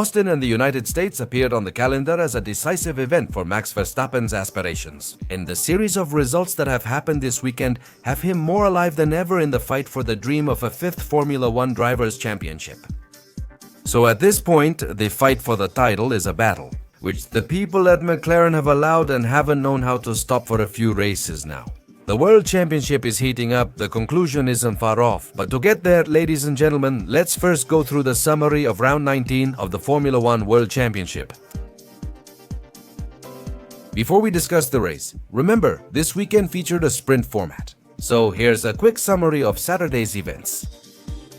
Austin and the United States appeared on the calendar as a decisive event for Max Verstappen's aspirations, and the series of results that have happened this weekend have him more alive than ever in the fight for the dream of a fifth Formula One Drivers' Championship. So at this point, the fight for the title is a battle, which the people at McLaren have allowed and haven't known how to stop for a few races now. The World Championship is heating up, the conclusion isn't far off, but to get there, ladies and gentlemen, let's first go through the summary of round 19 of the Formula One World Championship. Before we discuss the race, remember, this weekend featured a sprint format. So here's a quick summary of Saturday's events.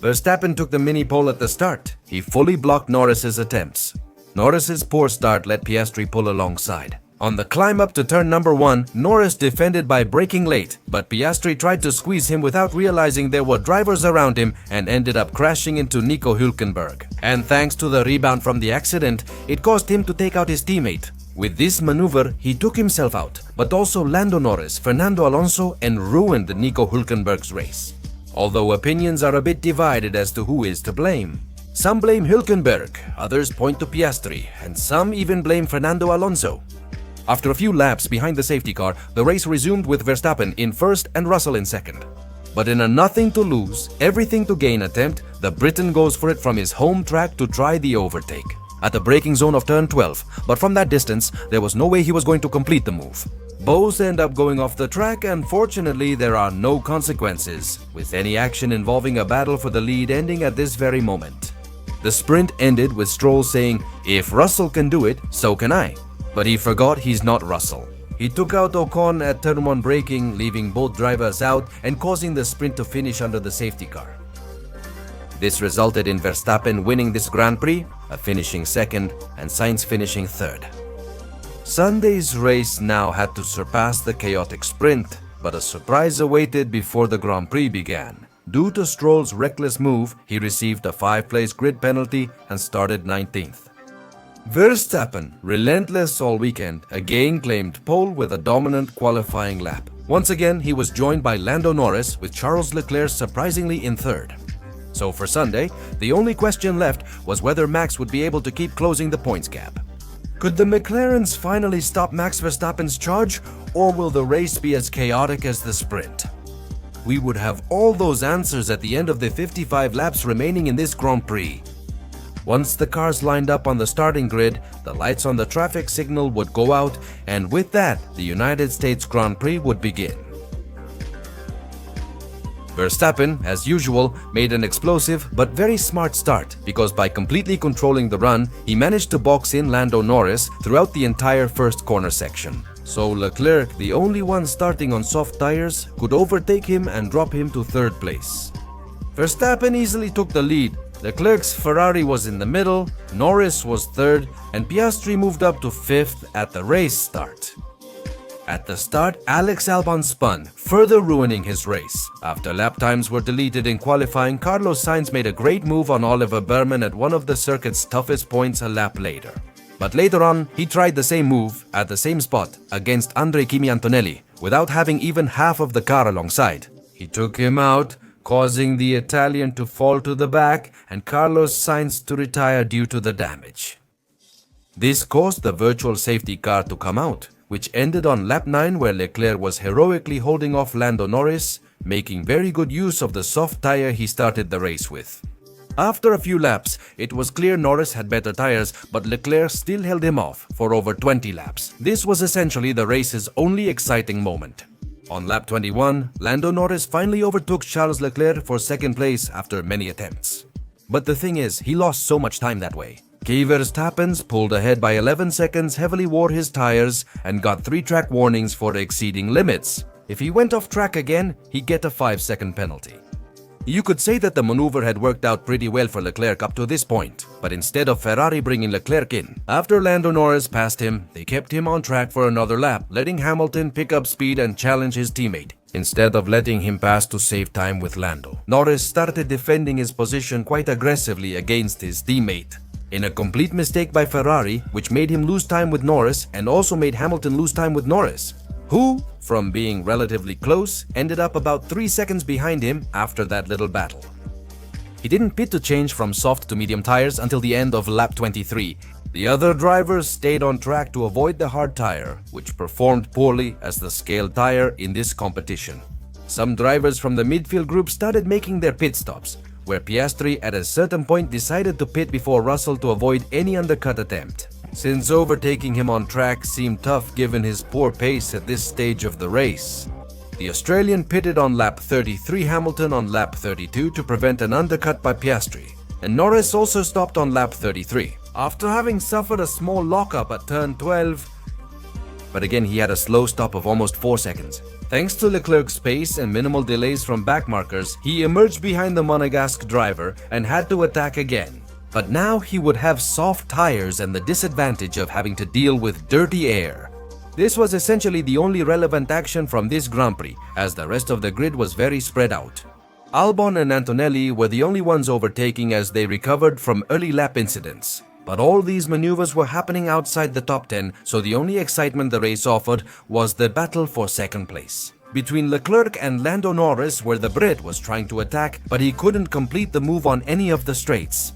Verstappen took the mini pole at the start. He fully blocked Norris's attempts. Norris's poor start let Piastri pull alongside. On the climb up to turn number 1, Norris defended by braking late, but Piastri tried to squeeze him without realizing there were drivers around him and ended up crashing into Nico Hülkenberg. And thanks to the rebound from the accident, it caused him to take out his teammate. With this maneuver, he took himself out, but also Lando Norris, Fernando Alonso, and ruined Nico Hülkenberg's race. Although opinions are a bit divided as to who is to blame. Some blame Hülkenberg, others point to Piastri, and some even blame Fernando Alonso. After a few laps behind the safety car, the race resumed with Verstappen in first and Russell in second. But in a nothing to lose, everything to gain attempt, the Briton goes for it from his home track to try the overtake. At the braking zone of turn 12, but from that distance, there was no way he was going to complete the move. Both end up going off the track, and fortunately there are no consequences, with any action involving a battle for the lead ending at this very moment. The sprint ended with Stroll saying, "If Russell can do it, so can I." But he forgot he's not Russell. He took out Ocon at turn 1 braking, leaving both drivers out and causing the sprint to finish under the safety car. This resulted in Verstappen winning this Grand Prix, finishing second, and Sainz finishing third. Sunday's race now had to surpass the chaotic sprint, but a surprise awaited before the Grand Prix began. Due to Stroll's reckless move, he received a 5-place grid penalty and started 19th. Verstappen, relentless all weekend, again claimed pole with a dominant qualifying lap. Once again, he was joined by Lando Norris, with Charles Leclerc surprisingly in third. So for Sunday, the only question left was whether Max would be able to keep closing the points gap. Could the McLarens finally stop Max Verstappen's charge, or will the race be as chaotic as the sprint? We would have all those answers at the end of the 55 laps remaining in this Grand Prix. Once the cars lined up on the starting grid, the lights on the traffic signal would go out, and with that, the United States Grand Prix would begin. Verstappen, as usual, made an explosive but very smart start because by completely controlling the run, he managed to box in Lando Norris throughout the entire first corner section. So Leclerc, the only one starting on soft tires, could overtake him and drop him to third place. Verstappen easily took the lead. Leclerc's Ferrari was in the middle, Norris was third, and Piastri moved up to fifth at the race start. At the start, Alex Albon spun, further ruining his race. After lap times were deleted in qualifying, Carlos Sainz made a great move on Oliver Bauerman at one of the circuit's toughest points a lap later. But later on, he tried the same move at the same spot against Andre Kimi Antonelli without having even half of the car alongside. He took him out, causing the Italian to fall to the back and Carlos Sainz to retire due to the damage. This caused the virtual safety car to come out, which ended on lap 9 where Leclerc was heroically holding off Lando Norris, making very good use of the soft tire he started the race with. After a few laps, it was clear Norris had better tires, but Leclerc still held him off for over 20 laps. This was essentially the race's only exciting moment. On lap 21, Lando Norris finally overtook Charles Leclerc for second place after many attempts. But the thing is, he lost so much time that way. Verstappen pulled ahead by 11 seconds, heavily wore his tires, and got 3 track warnings for exceeding limits. If he went off track again, he'd get a 5-second penalty. You could say that the maneuver had worked out pretty well for Leclerc up to this point, but instead of Ferrari bringing Leclerc in, after Lando Norris passed him, they kept him on track for another lap, letting Hamilton pick up speed and challenge his teammate, instead of letting him pass to save time with Lando. Norris started defending his position quite aggressively against his teammate, in a complete mistake by Ferrari, which made him lose time with Norris and also made Hamilton lose time with Norris, who, from being relatively close, ended up about 3 seconds behind him after that little battle. He didn't pit to change from soft to medium tires until the end of lap 23. The other drivers stayed on track to avoid the hard tire, which performed poorly as the scaled tire in this competition. Some drivers from the midfield group started making their pit stops, where Piastri at a certain point decided to pit before Russell to avoid any undercut attempt. Since overtaking him on track seemed tough given his poor pace at this stage of the race, the Australian pitted on lap 33, Hamilton on lap 32 to prevent an undercut by Piastri, and Norris also stopped on lap 33, after having suffered a small lockup at turn 12, but again he had a slow stop of almost 4 seconds. Thanks to Leclerc's pace and minimal delays from back markers, he emerged behind the Monegasque driver and had to attack again. But now he would have soft tires and the disadvantage of having to deal with dirty air. This was essentially the only relevant action from this Grand Prix, as the rest of the grid was very spread out. Albon and Antonelli were the only ones overtaking as they recovered from early lap incidents. But all these maneuvers were happening outside the top 10, so the only excitement the race offered was the battle for second place between Leclerc and Lando Norris, where the Brit was trying to attack, but he couldn't complete the move on any of the straights,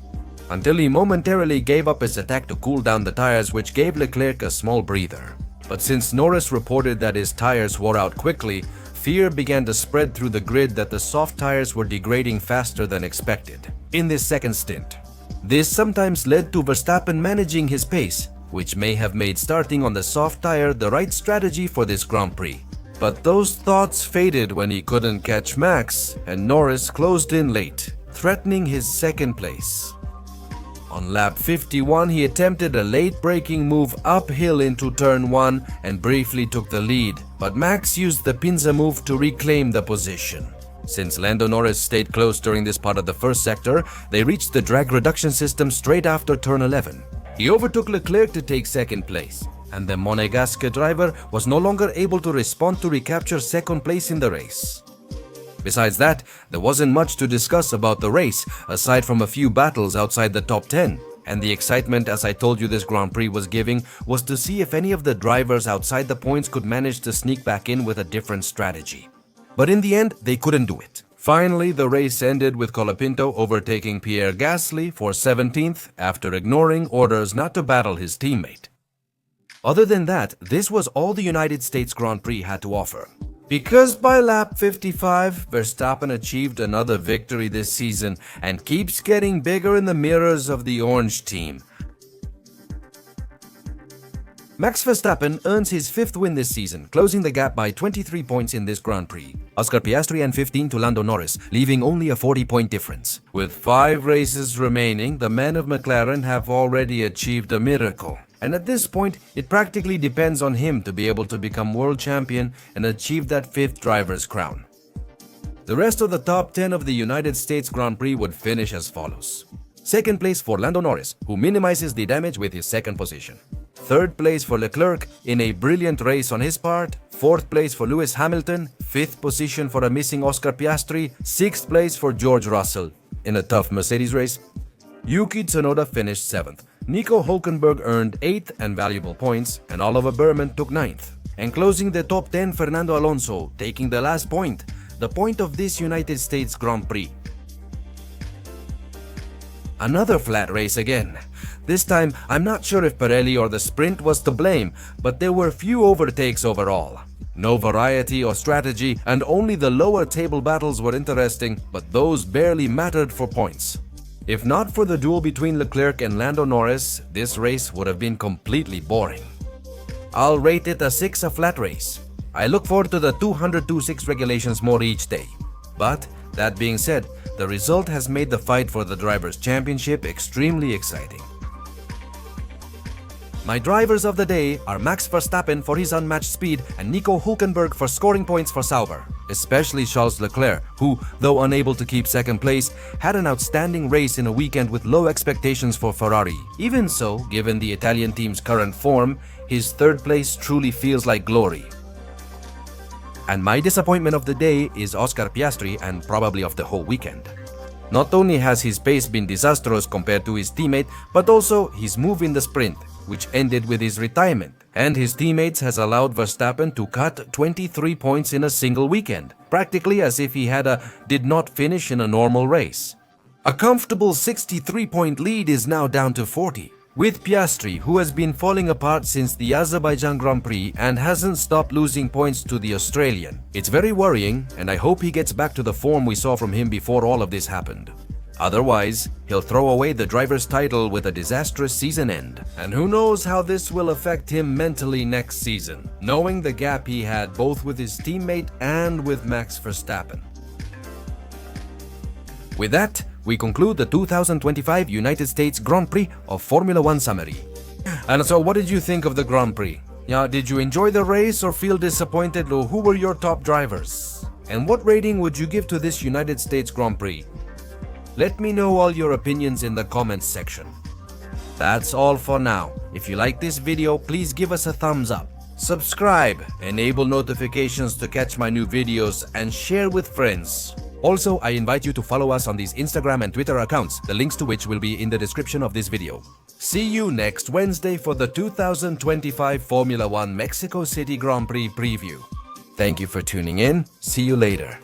until he momentarily gave up his attack to cool down the tires, which gave Leclerc a small breather. But since Norris reported that his tires wore out quickly, fear began to spread through the grid that the soft tires were degrading faster than expected in this second stint. This sometimes led to Verstappen managing his pace, which may have made starting on the soft tire the right strategy for this Grand Prix. But those thoughts faded when he couldn't catch Max and Norris closed in late, threatening his second place. On lap 51, he attempted a late braking move uphill into turn 1 and briefly took the lead, but Max used the pinza move to reclaim the position. Since Lando Norris stayed close during this part of the first sector, they reached the drag reduction system straight after turn 11. He overtook Leclerc to take second place, and the Monegasque driver was no longer able to respond to recapture second place in the race. Besides that, there wasn't much to discuss about the race, aside from a few battles outside the top 10. And the excitement, as I told you this Grand Prix was giving, was to see if any of the drivers outside the points could manage to sneak back in with a different strategy. But in the end, they couldn't do it. Finally, the race ended with Colapinto overtaking Pierre Gasly for 17th after ignoring orders not to battle his teammate. Other than that, this was all the United States Grand Prix had to offer. Because by lap 55, Verstappen achieved another victory this season and keeps getting bigger in the mirrors of the Orange team. Max Verstappen earns his 5th win this season, closing the gap by 23 points in this Grand Prix. Oscar Piastri and 15 to Lando Norris, leaving only a 40-point difference. With 5 races remaining, the men of McLaren have already achieved a miracle. And at this point, it practically depends on him to be able to become world champion and achieve that 5th driver's crown. The rest of the top 10 of the United States Grand Prix would finish as follows. Second place for Lando Norris, who minimizes the damage with his second position. Third place for Leclerc in a brilliant race on his part. Fourth place for Lewis Hamilton. Fifth position for a missing Oscar Piastri. Sixth place for George Russell in a tough Mercedes race. Yuki Tsunoda finished 7th. Nico Hülkenberg earned 8th and valuable points, and Oliver Burman took 9th. And closing the top 10, Fernando Alonso, taking the last point, the point of this United States Grand Prix. Another flat race again. This time, I'm not sure if Pirelli or the sprint was to blame, but there were few overtakes overall. No variety or strategy, and only the lower table battles were interesting, but those barely mattered for points. If not for the duel between Leclerc and Lando Norris, this race would have been completely boring. I'll rate it a 6 a flat race. I look forward to the 202.6 regulations more each day. But, that being said, the result has made the fight for the Drivers' Championship extremely exciting. My drivers of the day are Max Verstappen for his unmatched speed and Nico Hülkenberg for scoring points for Sauber, especially Charles Leclerc, who, though unable to keep second place, had an outstanding race in a weekend with low expectations for Ferrari. Even so, given the Italian team's current form, his third place truly feels like glory. And my disappointment of the day is Oscar Piastri, and probably of the whole weekend. Not only has his pace been disastrous compared to his teammate, but also his move in the sprint, which ended with his retirement, and his teammates has allowed Verstappen to cut 23 points in a single weekend, practically as if he did not finish in a normal race. A comfortable 63-point lead is now down to 40, with Piastri, who has been falling apart since the Azerbaijan Grand Prix and hasn't stopped losing points to the Australian. It's very worrying, and I hope he gets back to the form we saw from him before all of this happened. Otherwise, he'll throw away the driver's title with a disastrous season end. And who knows how this will affect him mentally next season, knowing the gap he had both with his teammate and with Max Verstappen. With that, we conclude the 2025 United States Grand Prix of Formula One summary. And so what did you think of the Grand Prix? Did you enjoy the race or feel disappointed, or who were your top drivers? And what rating would you give to this United States Grand Prix? Let me know all your opinions in the comments section. That's all for now. If you like this video, please give us a thumbs up. Subscribe, enable notifications to catch my new videos, and share with friends. Also, I invite you to follow us on these Instagram and Twitter accounts, the links to which will be in the description of this video. See you next Wednesday for the 2025 Formula One Mexico City Grand Prix preview. Thank you for tuning in. See you later.